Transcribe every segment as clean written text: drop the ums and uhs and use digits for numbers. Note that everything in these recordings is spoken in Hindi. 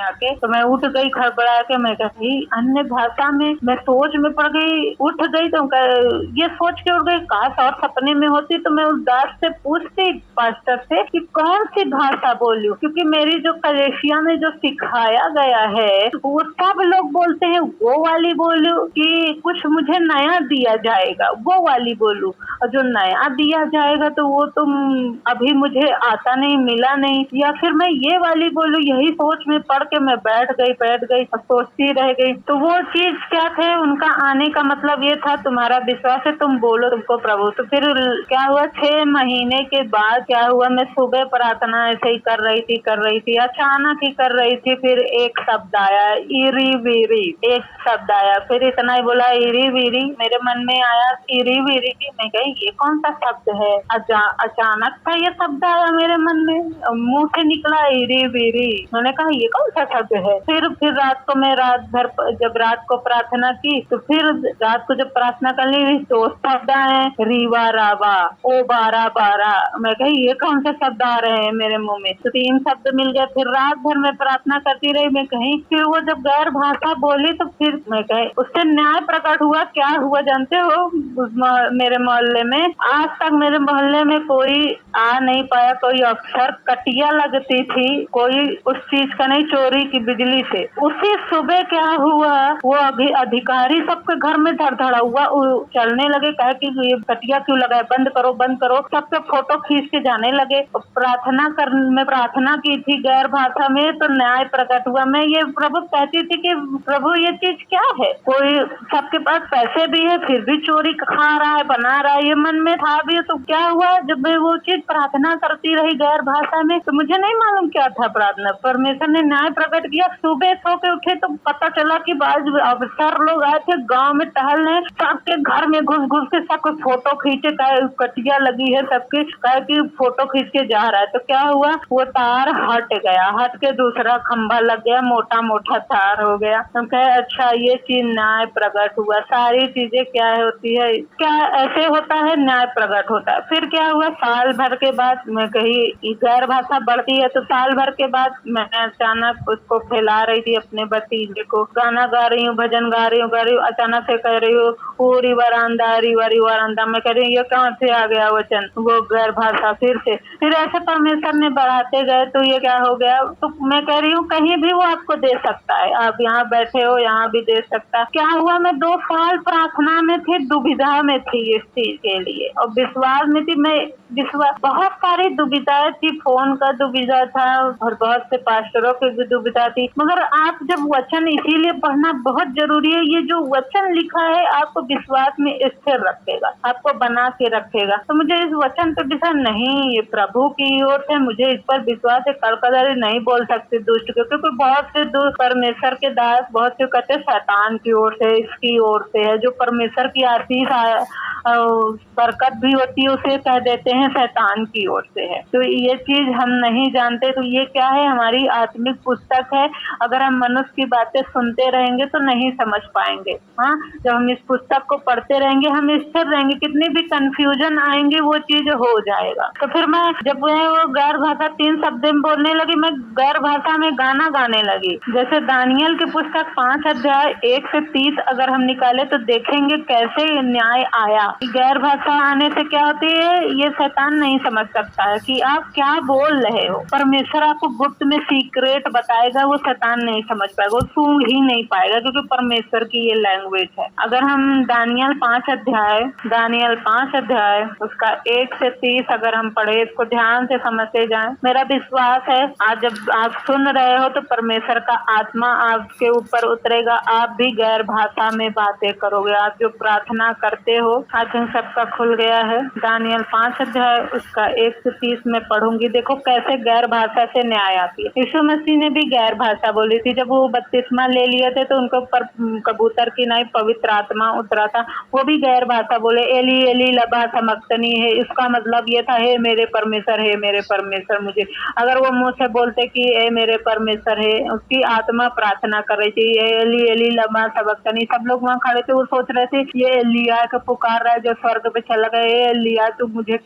आके। तो मैं उठ गई खड़बड़ा के, मैं कही अन्य भाषा में, मैं सोच में पड़ गई, उठ गई तो ये सोच के उठ गई, काश और सपने में होती तो मैं उस दास से पूछती, पास्टर से, कि कौन सी भाषा बोलूं, क्योंकि मेरी जो कलेसिया में जो सिखाया गया है वो सब लोग बोलते हैं वो वाली बोलूं कि कुछ मुझे नया दिया जाएगा वो वाली बोलूं, और जो नया दिया जाएगा तो वो तुम अभी मुझे आता नहीं, मिला नहीं, या फिर मैं ये वाली बोलूं। यही सोच में पढ़ के मैं बैठ गई और सोचती रह गई। तो वो चीज क्या थे, उनका आने का मतलब ये था तुम्हारा विश्वास है, तुम बोलो तुमको प्रभु। तो फिर क्या हुआ, 6 महीने के बाद क्या हुआ, मैं सुबह प्रार्थना ऐसे ही कर रही थी, अचानक ही कर रही थी, फिर एक शब्द आया, इरी वीरी, एक शब्द आया, फिर इतना ही बोला इरी वीरी, मेरे मन में आया इरी वीरी की, मैं कही ये कौन सा शब्द है, अचानक था ये शब्द आया मेरे मन में, मुंह से निकला इरी वीरी, मैंने कहा ये कौन सा शब्द है। फिर रात को मैं रात भर जब रात को प्रार्थना की, तो फिर रात को जब प्रार्थना कर ली तो शब्द आए रीवा रावा, ओ बारा बारा, मैं कही ये कौन से शब्द आ रहे हैं मेरे मुंह में। तो 3 शब्द मिल गए। फिर रात भर मैं प्रार्थना करती रही, मैं कहीं फिर वो जब गैर भाषा बोली तो फिर मैं कही उससे न्याय प्रकट हुआ। क्या हुआ जानते हो, मेरे मोहल्ले में आज तक मेरे मोहल्ले में कोई आ नहीं पाया, कोई अफसर, कटिया लगती थी, कोई उस चीज का नहीं, चोरी की बिजली से। उसी सुबह क्या हुआ, वो अभी अधिकारी सबके घर में धड़धड़ा हुआ, चलने लगे, कहे कि ये कटिया क्यों लगाए, बंद करो बंद करो, सबके फोटो खींच के जाने लगे। मैं प्रार्थना की थी गैर भाषा में, तो न्याय प्रकट हुआ। मैं ये प्रभु कहती थी कि प्रभु ये चीज क्या है, कोई सबके पास पैसे भी है फिर भी चोरी खा रहा है, बना रहा है, ये मन में था भी। तो क्या हुआ, जब मैं वो चीज प्रार्थना करती रही गैर भाषा में, तो मुझे नहीं मालूम क्या था प्रार्थना, परमेश्वर ने न्याय प्रकट किया। सुबह सो के उठे तो पता चला कि बाद अफसर लोग आए थे गाँव में टहलने, सबके घर में घुस के सबको फोटो खींचे, कटिया लगी है सबके, कहे कि फोटो खींच के जा रहा है। तो क्या हुआ, वो तार हट गया, हट के दूसरा खंभा लग गया, मोटा मोटा तार हो गया। हम कहे अच्छा ये चीज न्याय प्रकट हुआ। सारी चीजें क्या होती है, क्या ऐसे होता है, न्याय प्रकट होता है। फिर क्या हुआ, साल भर के बाद मैं कही गैर भाषा बढ़ती है, तो साल भर के बाद मैं अचानक उसको फैला रही थी अपने भतीजे को, गाना गा रही हूँ, भजन गा रही हूँ, अचानक से कह रही हूँ पूरी वरांदा रिवरी वरांदा, मैं कह रही हूँ ये कहाँ से आ गया वचन, वो गैर भाषा फिर ऐसे परमेश्वर ने बढ़ाते गए। तो ये क्या हो गया, तो मैं कह रही हूँ कहीं भी वो आपको दे सकता है, आप यहाँ बैठे हो यहाँ भी दे सकता है। क्या हुआ, मैं 2 साल प्रार्थना में थी, दुविधा में थी इस चीज के लिए, और विश्वास में थी, मैं विश्वास, बहुत सारी दुविधाएं थी, फोन का दुविधा था और बहुत से पास्टरों की भी दुविधा थी। मगर आप जब वचन, इसीलिए पढ़ना बहुत जरूरी है, ये जो वचन लिखा है आपको विश्वास में स्थिर रखेगा, आपको बना के रखेगा। तो मुझे इस वचन पे विश्वास नहीं, ये प्रभु की ओर से, मुझे इस पर विश्वास है, कलकदारी नहीं बोल सकते दुष्ट के, क्योंकि बहुत से परमेश्वर के दास, बहुत से कहते शैतान की ओर से, इसकी ओर से है, जो परमेश्वर की आशीष बरकत भी होती है उसे कह देते हैं शैतान की ओर से है। तो ये चीज हम नहीं जानते। तो ये क्या है, हमारी आत्मिक पुस्तक है, अगर हम मनुष्य की बातें सुनते रहेंगे तो नहीं समझ पाएंगे। हाँ, जब हम इस पुस्तक को पढ़ते रहेंगे, हम स्थिर रहेंगे, कितनी भी कंफ्यूजन आएंगे वो चीज हो जाएगा। तो फिर मैं जब वो गैर भाषा 3 शब्द में बोलने लगी, मैं गैर भाषा में गाना गाने लगी। जैसे दानियल की पुस्तक 5 अध्याय 1 से 30 अगर हम निकाले तो देखेंगे कैसे न्याय आया। गैर भाषा आने से क्या होती है, ये शैतान नहीं समझ सकता है कि आप क्या बोल रहे हो। परमेश्वर आपको गुप्त में सीक्रेट बताएगा, वो शैतान नहीं समझ पाएगा, वो सूंघ ही नहीं पाएगा, क्योंकि परमेश्वर की ये लैंग्वेज है। अगर हम दानियल 5 अध्याय उसका 1 से 30 अगर हम पढ़े, इसको ध्यान से समझते जाएं, मेरा विश्वास है आज जब आप सुन रहे हो तो परमेश्वर का आत्मा आपके ऊपर उतरेगा, आप भी गैर भाषा में बातें करोगे। आप जो प्रार्थना करते हो आज सबका खुल गया है। दानियल 5 अध्याय उसका 1 से 30 में पढ़ूंगी। देखो कैसे गैर भाषा से न्याय आती है। यीशु मसीह ने भी गैर भाषा बोली थी, जब वो बपतिस्मा ले लिए थे तो उनको पर कबूतर की नहीं पवित्र आत्मा उतरा था, वो भी गैर भाषा बोले, एली एली लबा समक्तनी है। इसका मतलब ये था, हे मेरे परमेश्वर मुझे। अगर वो मुंह से बोलते कि ए मेरे परमेश्वर है, उसकी आत्मा प्रार्थना कर रही थी, एली एली लबा समक्तनी। सब लोग वहाँ खड़े थे, वो सोच रहे थे ये एलिया को पुकार रहा है जो स्वर्ग पे चला गया, ये एलिया तू मुझे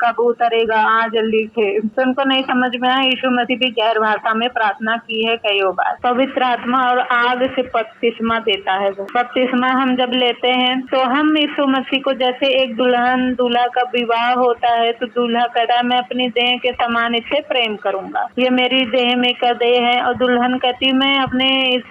कब उतरेगा, आ जल्दी से। तो उनको नहीं समझ में आया, यीशु मसीह भी गैर भाषा में प्रार्थना की है कई बार। पवित्र आत्मा और आग से बपतिस्मा देता है। बपतिस्मा हम जब लेते हैं तो हम यीशु मसीह को, जैसे एक दुल्हन दूल्हा का विवाह होता है तो दूल्हा कहता है मैं अपनी देह के समान इससे प्रेम करूंगा, ये मेरी देह में का देह है, और दुल्हन कहती मैं अपने इस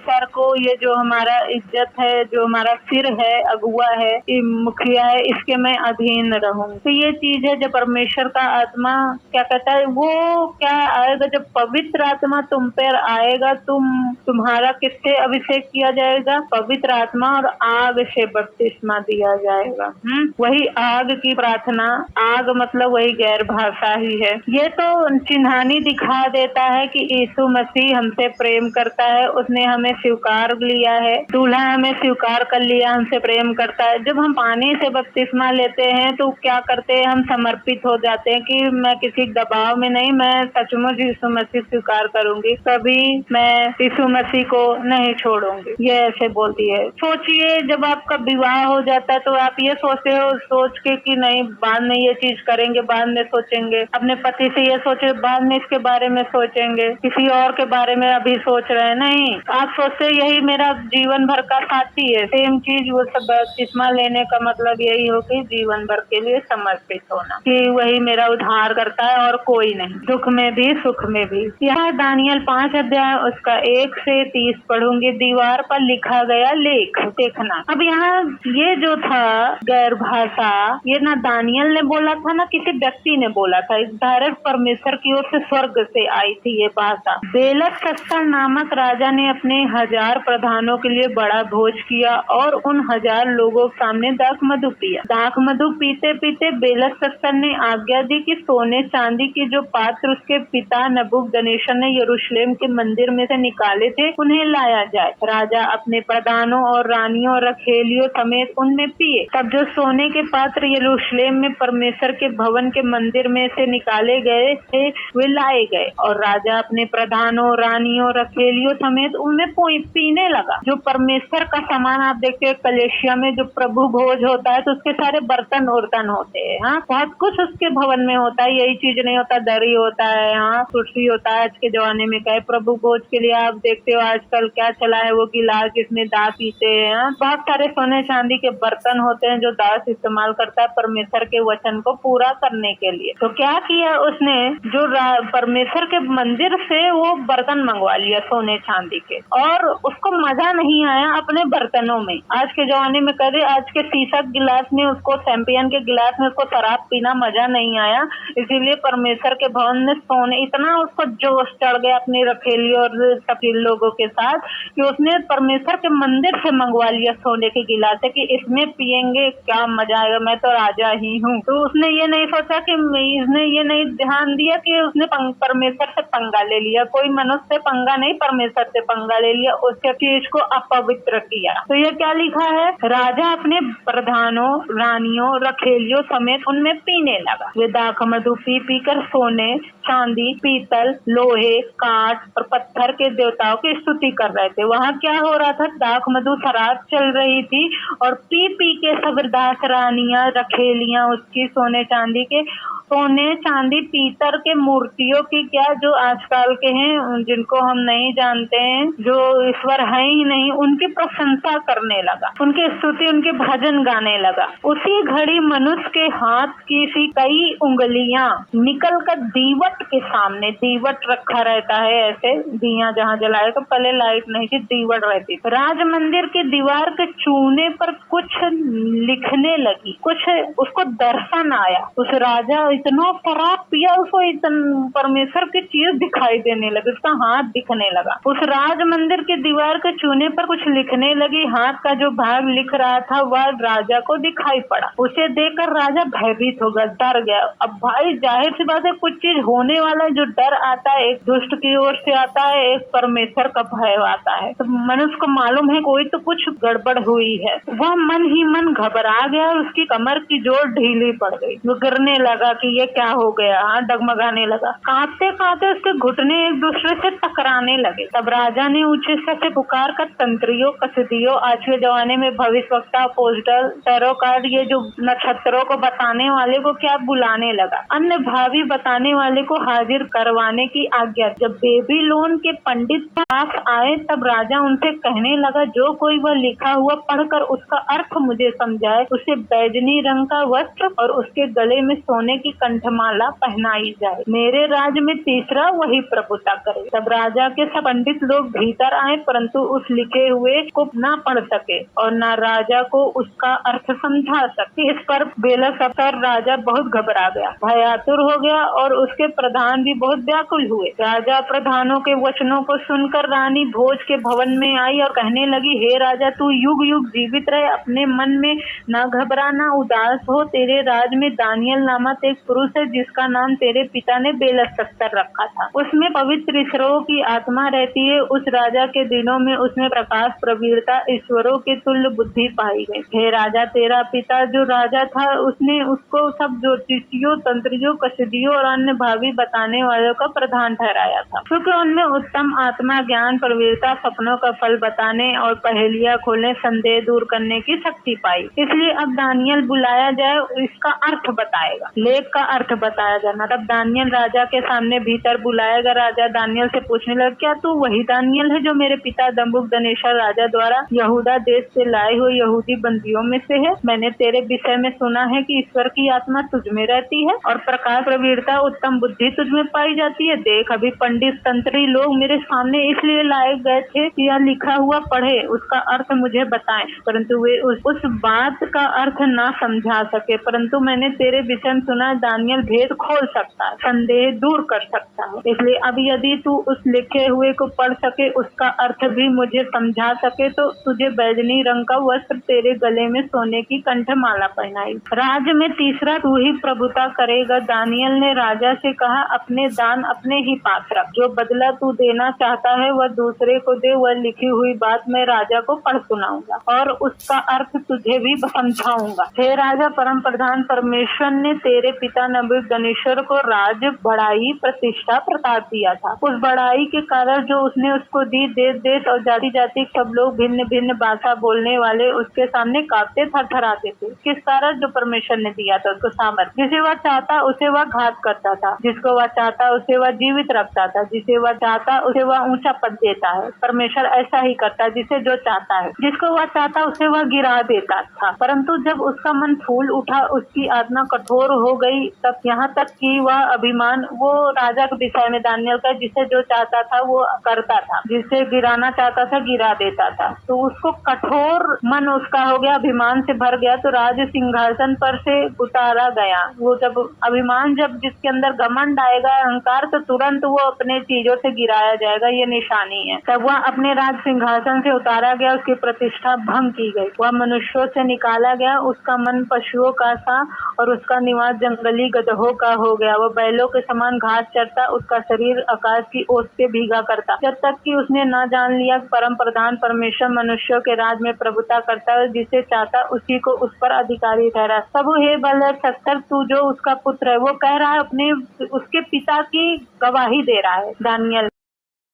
सर को, ये जो हमारा इज्जत है, जो हमारा सिर है, अगुआ है, ये मुखिया है, इसके मैं अधीन रहूं। तो ये चीज है जब परमेश्वर का आत्मा क्या कहता है, वो क्या आएगा जब पवित्र आत्मा तुम पर आएगा, तुम्हारा किससे अभिषेक किया जाएगा, पवित्र आत्मा और आग से बपतिस्मा दिया जाएगा। वही आग की प्रार्थना, आग मतलब वही गैर भाषा ही है। ये तो चिन्हानी दिखा देता है कि यीशु मसीह हमसे प्रेम करता है, उसने हमें स्वीकार लिया है, दूल्हा हमें स्वीकार कर लिया, हमसे प्रेम करता है। जब हम पानी से बपतिस्मा लेते हैं तो क्या करते हैं, हम समर्पित हो जाते हैं कि मैं किसी दबाव में नहीं, मैं सचमुच यीशु मसीह स्वीकार करूंगी, कभी मैं यीशु मसीह को नहीं छोड़ूंगी, ये ऐसे बोलती है। सोचिए जब आपका विवाह हो जाता है तो आप ये सोचते हो, सोच के कि नहीं बाद में ये चीज करेंगे, बाद में सोचेंगे, अपने पति से ये सोचे बाद में इसके बारे में सोचेंगे, किसी और के बारे में अभी सोच रहे हैं, नहीं, आप सोचते यही मेरा जीवन भर का साथी है। सेम चीज वो सब बपतिस्मा लेने का मतलब यही हो कि जीवन भर के लिए समर्पित होना, कि वही मेरा उद्धार करता है और कोई नहीं, दुख में भी सुख में भी। यहाँ दानियल 5 अध्याय उसका 1 से 30 पढ़ूंगी, दीवार पर लिखा गया लेख देखना। अब यहाँ ये जो था गैर भाषा, ये ना दानियल ने बोला था ना किसी व्यक्ति ने बोला था, डायरेक्ट परमेश्वर की ओर से स्वर्ग से आई थी ये भाषा। बेलतशस्सर नामक राजा ने अपने 1000 प्रधानों के लिए बड़ा भोज किया और उन 1000 लोगों के सामने दाख मधु पिया। दाख मधु पीते पीते बेलतशस्सर ने आज्ञा दी कि सोने चांदी के जो पात्र उसके पिता नबूकदनेस्सर ने यरूशलेम के मंदिर में से निकाले थे उन्हें लाया जाए। राजा अपने प्रधानों और रानियों और रखेलियों समेत उनमें पिए। तब जो सोने के पात्र यरूशलेम में परमेश्वर के भवन के मंदिर में से निकाले गए थे वे लाए गए, और राजा अपने प्रधानों रानियों रखेलियों समेत उनमें पीने लगा। जो परमेश्वर का सामान आप देखते हैं कलेशिया में जो प्रभु भोज होता है तो उसके सारे बर्तन उर्तन होते हैं, हाँ बहुत कुछ उसके भवन में होता है, यही चीज नहीं होता, दरी होता है, हाँ कुर्सी होता है। आज के जमाने में क्या है, प्रभु भोज के लिए आप देखते हो आजकल क्या चला है, वो गिलास जिसमें दास पीते हैं, हाँ? बहुत सारे सोने चांदी के बर्तन होते हैं जो दास इस्तेमाल करता है परमेश्वर के वचन को पूरा करने के लिए। तो क्या किया उसने, जो परमेश्वर के मंदिर से वो बर्तन मंगवा लिया सोने चांदी के, और उसको मजा नहीं आया अपने बर्तनों में। आज के जमाने में कह आज के शीशा गिलास में उसको, चैंपियन के गिलास में उसको शराब पीना मजा नहीं आया, इसीलिए परमेश्वर के भवन में सोने, इतना उसको जोश चढ़ गया अपनी रखेली और सभी लोगों के साथ कि उसने परमेश्वर के मंदिर से मंगवा लिया सोने के गिलास है कि इसमें पियेंगे क्या मजा आएगा, मैं तो राजा ही हूँ। तो उसने ये नहीं सोचा कि इसने ये नहीं ध्यान दिया कि उसने परमेश्वर से पंगा ले लिया, कोई मनुष्य से पंगा नहीं, परमेश्वर से पंगा ले लिया, उसके चीज को अपवित्र किया। तो ये क्या लिखा है, राजा अपने प्रधानों रानियों रखेलियों समेत उनमें पीने लगा। वे दाख मधु पी पी कर सोने चांदी पीतल लोहे काठ और पत्थर के देवताओं की स्तुति कर रहे थे। वहाँ क्या हो रहा था, दाख मधु शराब चल रही थी और पी पी के सब दास रानियां रखेलियां उसकी सोने चांदी के, सोने चांदी पीतल के मूर्तियों की, क्या जो आजकल के हैं जिनको हम नहीं जानते हैं, जो ईश्वर है ही नहीं, उनकी प्रशंसा करने लगा, उनकी स्तुति उनके भजन गाने लगा। उसी घड़ी मनुष्य के हाथ की सी कई उंगलियां निकल कर दीवट के सामने, दीवट रखा रहता है ऐसे दिया जहाँ जलाए, तो पहले लाइट नहीं थी, दीवट रहती, राज मंदिर की दीवार के चूने पर कुछ लिखने लगी, कुछ उसको दर्शन आया। उस राजा इतना शराब पिया उसको इतना परमेश्वर की चीज दिखाई देने लगी, उसका हाथ दिखने लगा। उस राज मंदिर की दीवार के चूने पर कुछ लिखने लगी, हाथ का जो भाग लिख रहा था वह राजा को दिखाई पड़ा। उसे देखकर राजा भयभीत हो गया, डर गया। अब भाई जाहिर सी बात है कुछ चीज होने वाला है, जो डर आता है एक दुष्ट की ओर से आता है, एक परमेश्वर का भय आता है। तो मनुष्य को मालूम है कोई तो कुछ गड़बड़ हुई है, वह मन ही मन घबरा गया और उसकी कमर की जोड़ ढीली पड़ गई। वो गिरने लगा कि ये क्या हो गया, डगमगाने लगा। कांपते कांपते उसके घुटने एक दूसरे से टकराने लगे। तब राजा ने ऊंचे स्वर से पुकार कर तंत्रियों, कसदियों, आज के जमाने में भविष्यवक्ता, पोस्टर, टैरो कार्ड, ये जो नक्षत्रों को बताने वाले को क्या बुलाने लगा। अन्य भावी बताने वाले को हाजिर करवाने की आज्ञा। जब बेबीलोन के पंडित पास आए तब राजा उनसे कहने लगा, जो कोई वह लिखा हुआ पढ़कर उसका अर्थ मुझे समझाए, उसे बैजनी रंग का वस्त्र और उसके गले में सोने की कंठमाला पहनाई जाए। मेरे राज्य में तीसरा वही प्रभुता करे। तब राजा के सब पंडित लोग भीतर आए, परंतु उस लिखे हुए को न पढ़ सके और न राजा को उसका अर्थ समझा सके। इस पर बेलशस्सर राजा बहुत घबरा गया, भयातुर हो गया और उसके प्रधान भी बहुत व्याकुल हुए। राजा प्रधानों के वचनों को सुनकर रानी भोज के भवन में आई और कहने लगी, हे राजा, तू युग युग जीवित रहे, अपने मन में न घबरा न उदास हो। तेरे राज में दानियल नामक एक पुरुष है जिसका नाम तेरे पिता ने बेलशस्सर रखा था। उसमें पवित्र ईश्वरों की आत्मा रहती है। उस राजा के दिनों में उसमें प्रकाश, प्रवीणता, ईश्वरों के तुल्य बुद्धि पाई गई। हे राजा, तेरा पिता जो राजा था उसने उसको सब ज्योतिषियों, तंत्रियों, कसदियों और अन्य भावी बताने वालों का प्रधान ठहराया था, क्योंकि उनमें उत्तम आत्मा, ज्ञान, प्रवीणता, सपनों का फल बताने और पहेलियां खोलने, संदेह दूर करने की शक्ति पाई। इसलिए अब दानियल बुलाया जाए, इसका अर्थ बताएगा, लेख का अर्थ बताया जाना। तब दानियल राजा के सामने भीतर बुलाया गया। राजा दानियल से पूछने लगा, क्या तू वही दानियल है जो मेरे पिता नबूकदनेस्सर राजा द्वारा यहूदा देश से लाए हुए यहूदी बंदियों में से है? मैंने तेरे विषय में सुना है कि ईश्वर की आत्मा तुझ में रहती है और प्रकाश, प्रवीणता, उत्तम बुद्धि तुझ में पाई जाती है। देख, अभी पंडित तंत्री लोग मेरे सामने इसलिए लाए गए थे कि यह लिखा हुआ पढ़े, उसका अर्थ मुझे बताएं, परंतु वे उस बात का अर्थ ना समझा सके। परंतु मैंने तेरे विषय में सुना, दानियल भेद खोल सकता है, संदेह दूर कर सकता है। इसलिए अब यदि तू उस लिखे हुए को पढ़ सके, उसका अर्थ भी मुझे समझा सके, तो तुझे बैजनी रंग का वस्त्र, तेरे गले में सोने की कंठमाला पहनाई। राज्य में तीसरा तू ही प्रभुता करेगा। दानियल ने राजा से कहा, अपने दान अपने ही पास रख, जो बदला तू देना चाहता है वह दूसरे को दे। वह लिखी हुई बात मैं राजा को पढ़ सुनाऊंगा और उसका अर्थ तुझे भी समझाऊंगा। हे राजा, परम प्रधान परमेश्वर ने तेरे पिता नबूकदनेस्सर को राज, बड़ाई, प्रतिष्ठा, प्रताप दिया था। उस बड़ाई के कारण जो उसने उसको दी, देश देश और जाति जाति सब लोग, भिन्न भिन्न भाषा बोलने वाले उसके सामने कांपते थरथराते थे। किस कारण? जो परमेश्वर ने दिया था उसको सामर्थ्य। जिसे वह चाहता उसे वह घात करता था, जिसको वह चाहता उसे वह जीवित रखता था, जिसे वह चाहता उसे वह ऊंचा पद देता है। परमेश्वर ऐसा ही करता है, जिसे जो चाहता है। जिसको वह चाहता उसे वह गिरा देता था। परंतु जब उसका मन फूल उठा, उसकी आत्मा कठोर हो गई, तब यहाँ तक कि वह अभिमान, वो राजा के विषय में दानियल का, जिसे जो चाहता था वो करता था, जिसे गिराना चाहता था गिरा देता था। तो उसको कठोर मन उसका हो गया, अभिमान से भर गया, तो राज सिंहासन पर से उतारा गया। वो जब अभिमान, जब जिसके अंदर घमंड आएगा, अहंकार, तो तुरंत वो अपने चीजों से गिराया जाएगा, ये निशानी है। तब वह अपने राज सिंहासन से उतारा गया, उसकी प्रतिष्ठा भंग की गई। वह मनुष्यों से निकाला गया, उसका मन पशुओं का सा और उसका निवास जंगली गधों का हो गया। वह बैलों के समान घास चरता, उसका शरीर आकाश की ओस से भीगा करता, जब तक कि उसने न जान लिया परम प्रधान परमेश्वर मनुष्यों के राज में प्रभुता करता है, जिसे चाहता उसी को उस पर अधिकारी ठहरा। तब हे बेलशस्सर, तू जो उसका पुत्र है, वो कह रहा है, अपने उसके पिता की गवाही दे रहा है दानियल